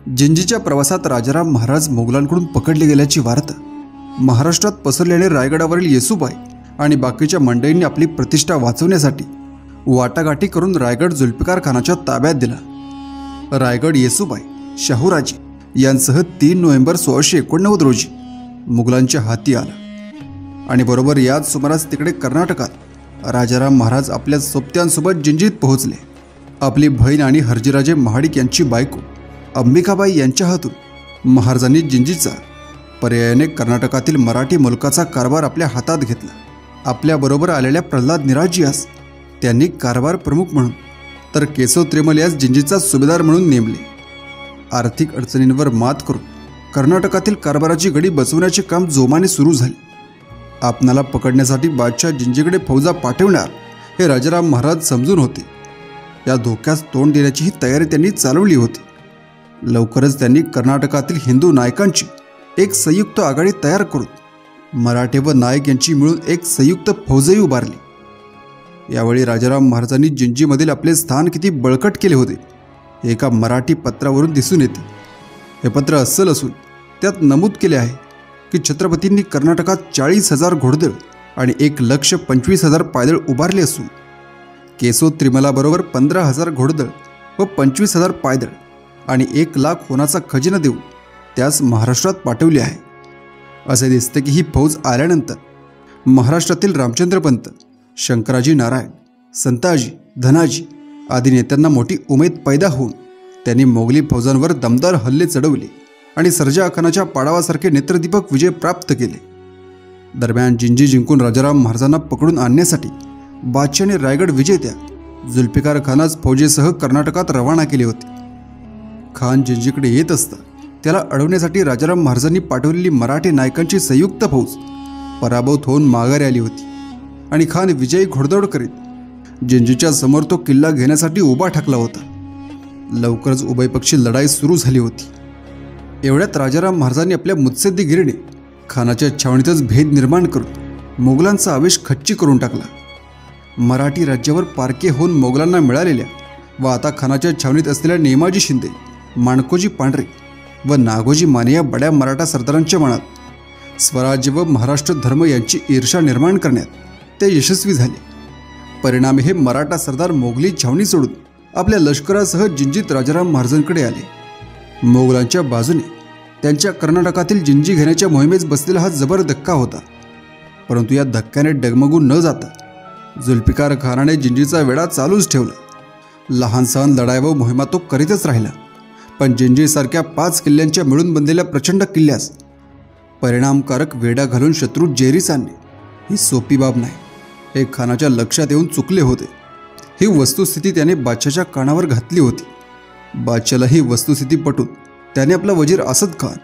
जिंजीच्या प्रवासात राजाराम महाराज मोगलांकडून पकडले गेल्याची वार्ता महाराष्ट्रात पसरल्याने रायगडावरील येसूबाई आणि बाकीच्या मंडळींनी आपली प्रतिष्ठा वाचवण्यासाठी वाटाघाटी करून रायगड जुल्फिकार खानाच्या ताब्यात दिला। रायगड येसूबाई शाहूराजे यांसह 3 नोव्हेंबर 1689 रोजी मुघलांच्या हाती आला आणि बरोबर याच सुमारास तिकडे कर्नाटकात राजाराम महाराज आपल्या सोबत्यांसोबत जिंजीत पोहोचले। आपली बहीण आणि हर्जीराजे महाडिक यांची बायको अंबिकाबाई यांच्या हातून महाराजांनी जिंजीचा पर्यायाने कर्नाटकातील मराठी मुलकाचा कारभार आपल्या हातात घेतला। आपल्याबरोबर आलेल्या प्रल्हाद निराजी यास त्यांनी कारभार प्रमुख म्हणून तर केशव त्रिमल यास जिंजीचा सुभेदार म्हणून नेमले। आर्थिक अडचणींवर मात करून कर्नाटकातील कारभाराची गडी बसवण्याचे काम जोमाने सुरू झाले। आपणाला पकडण्यासाठी बादशाह जिंजीकडे फौजा पाठवणार हे राजाराम महाराज समजून होते। या धोक्यास तोंड देण्याची तयारी त्यांनी चालवली होती। लवकरच त्यांनी कर्नाटकातील हिंदू नायकांची एक संयुक्त आघाडी तयार करून मराठे व नायक यांची मिळून एक संयुक्त फौजही उभारली। यावेळी राजाराम महाराजांनी जिंजीमधील आपले स्थान किती बळकट केले होते हे एका मराठी पत्रावरून दिसून येते। हे पत्र अस्सल असून त्यात नमूद केले आहे की छत्रपतींनी कर्नाटकात 40,000 घोडदळ आणि 1,25,000 पायदळ उभारले असून केशव त्रिमलाबरोबर 15,000 घोडदळ व 25,000 पायदळ आणि 1,00,000 होनाचा खजिना देऊन त्यास महाराष्ट्रात पाठवले आहे। असे दिसते की ही फौज आल्यानंतर महाराष्ट्रातील रामचंद्रपंत, शंकराजी नारायण, संताजी, धनाजी आदी नेत्यांना मोठी उमेद पैदा होऊन त्यांनी मोगली फौजांवर दमदार हल्ले चढवले आणि सर्जा खानाच्या पाडावासारखे नेत्रदीपक विजय प्राप्त केले। दरम्यान जिंजी जिंकून राजाराम महाराजांना पकडून आणण्यासाठी बादशाहाने रायगड विजेत्या जुल्फिकार खानास फौजेसह कर्नाटकात रवाना केले होते। खान जिंजीकडे येत असता त्याला अडवण्यासाठी राजाराम महाराजांनी पाठवलेली मराठी नायकांची संयुक्त फौज पराभूत होऊन माघारी आली होती आणि खान विजयी घोडदौड करीत जिंजीच्या समोर तो किल्ला घेण्यासाठी उभा ठाकला होता। लवकरच उभयपक्षी लढाई सुरू झाली होती। एवढ्यात राजाराम महाराजांनी आपल्या मुत्सद्देगिरीने खानाच्या छावणीतच भेद निर्माण करून मोगलांचा आवेश खच्ची करून टाकला। मराठी राज्यावर पारखे होऊन मोगलांना मिळालेल्या व आता खानाच्या छावणीत असलेल्या नेमाजी शिंदे, माणकोजी पांढरे व नागोजी माने या बड्या मराठा सरदारांच्या मनात स्वराज्य व महाराष्ट्र धर्म यांची ईर्षा निर्माण करण्यात ते यशस्वी झाले। परिणामी हे मराठा सरदार मोगली छावणी सोडून आपल्या लष्करासह जिंजीत राजाराम महाराजांकडे आले। मोगलांच्या बाजूने त्यांच्या कर्नाटकातील जिंजी घेण्याच्या मोहिमेस बसलेला हा जबर धक्का होता, परंतु या धक्क्याने डगमगून न जाता जुल्फिकार खानाने जिंजीचा वेढा चालूच ठेवला। लहान सहान लढाई व मोहिमा तो करीतच राहिला, पण जिंजीसारख्या 5 किल्ल्यांच्या मिळून बनलेल्या प्रचंड किल्ल्यास परिणामकारक वेढा घालून शत्रू जेरीस आणणे ही सोपी बाब नाही हे खानाच्या लक्षात येऊन चुकले होते। ही वस्तुस्थिती त्याने बादशाच्या कानावर घातली होती। बादशाला ही वस्तुस्थिती पटून त्याने आपला वजीर असद खान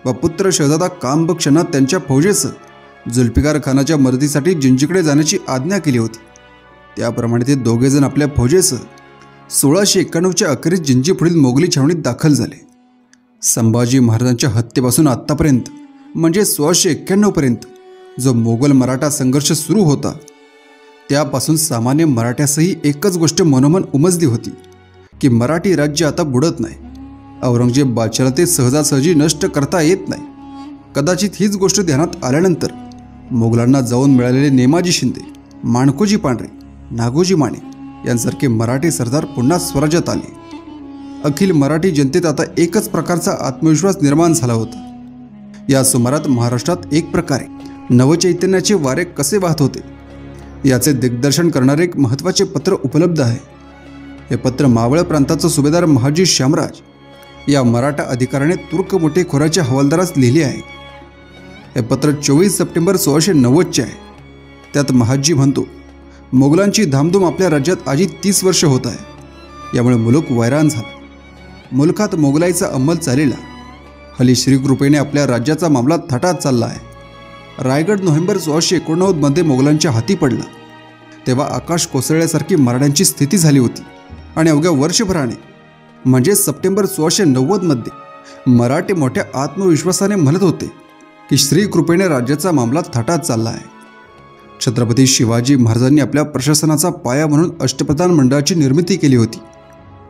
व पुत्र शहजादा कामबख्शना त्यांच्या फौजेसह जुल्फिकार खानाच्या मदतीसाठी जिंजीकडे जाण्याची आज्ञा केली होती। त्याप्रमाणे ते दोघेजण आपल्या फौजेसह 1691च्या अखेरीस जिंजी पुढील मोगली छावणीत दाखल झाले। संभाजी महाराजांच्या हत्येपासून आत्तापर्यंत म्हणजे 1691 पर्यंत जो मोगल मराठा संघर्ष सुरू होता त्यापासून सामान्य मराठ्यासही एकच गोष्ट मनोमन उमजली होती की मराठी राज्य आता बुडत नाही। औरंगजेब बादशाला ते सहजासहजी नष्ट करता येत नाही। कदाचित हीच गोष्ट ध्यानात आल्यानंतर मोगलांना जाऊन मिळालेले नेमाजी शिंदे, माणकोजी पांढरे, नागोजी माने यांसारखे मराठी सरदार पुन्हा स्वराज्यात आले। अखिल मराठी जनतेत आता एकच प्रकारचा आत्मविश्वास निर्माण झाला होता। या सुमारात महाराष्ट्रात एक प्रकारे नवचैतन्याचे वारे कसे वाहत होते याचे दिग्दर्शन करणारे एक महत्त्वाचे पत्र उपलब्ध आहे। हे पत्र मावळ प्रांताचा सुभेदार महाजी श्यामराज या मराठा अधिकाऱ्याने तुर्क मोठेखोराच्या हवालदारास लिहिले आहे। हे पत्र 24 सप्टेंबर 1690चे आहे। त्यात महाजी म्हणतो, मोगलांची धामधूम आपल्या राज्यात आजी 30 वर्ष होत आहे। यामुळे मुलूक वैराण झाला। मुलखात मोगलाईचा अंमल चाललेला हल्ली श्रीकृपेने आपल्या राज्याचा मामला थाटात चालला आहे। रायगड नोव्हेंबर 1689 मध्ये मोगलांच्या हाती पडला तेव्हा आकाश कोसळल्यासारखी मराठ्यांची स्थिती झाली होती आणि अवघ्या वर्षभराने म्हणजे सप्टेंबर 1690 मध्ये मराठे मोठ्या आत्मविश्वासाने म्हणत होते की श्रीकृपेने राज्याचा मामला थाटात चालला आहे। छत्रपती शिवाजी महाराजांनी आपल्या प्रशासनाचा पाया म्हणून अष्टप्रधान मंडळाची निर्मिती केली होती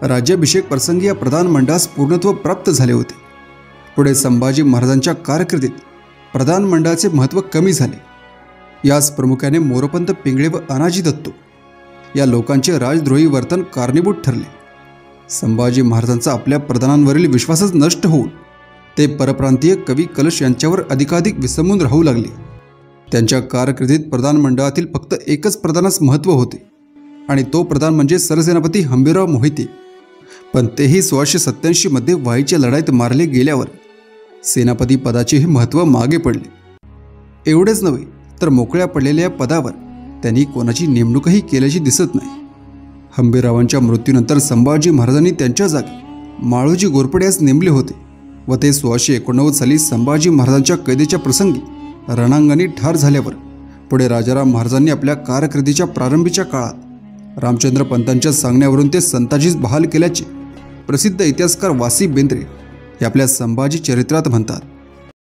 राज्याभिषेक प्रसंगी या प्रधान मंडळास पूर्णत्व प्राप्त झाले होते. पुढे संभाजी महाराजांच्या कारकिर्दीत प्रधान मंडळाचे महत्त्व कमी झाले. यास प्रामुख्याने मोरोपंत पिंगळे व अनाजी दत्तो या लोकांचे राजद्रोही वर्तन कारणीभूत ठरले. संभाजी महाराजांचा आपल्या प्रधानांवरील विश्वासच नष्ट होऊन ते परप्रांतीय कवी कलश यांच्यावर अधिकाधिक विसंबून राहू लागले. त्यांच्या कारकिर्दीत प्रधान मंडळातील फक्त एकच प्रधानास महत्त्व होते आणि तो प्रधान म्हणजे सरसेनापती हंबीरराव मोहिते. पण तेही 1687 मध्ये वाईच्या लढाईत मारले गेल्यावर सेनापती पदाचे हे महत्त्व मागे पडले. एवढेच नव्हे तर मोकळ्या पडलेल्या या पदावर त्यांनी कोणाची नेमणूकही केल्याची दिसत नाही. हंबीररावांच्या मृत्यूनंतर संभाजी महाराजांनी त्यांच्या जागी माळोजी घोरपडे यास नेमले होते व ते 1689 साली संभाजी महाराजांच्या कैदेच्या प्रसंगी रणांगणी ठार झाल्यावर पुढे राजाराम महाराजांनी आपल्या कारकिर्दीच्या प्रारंभीच्या काळात रामचंद्र पंतांच्या सांगण्यावरून ते संताजीस बहाल केल्याचे प्रसिद्ध इतिहासकार वासी बेंद्रे हे आपल्या संभाजी चरित्रात म्हणतात.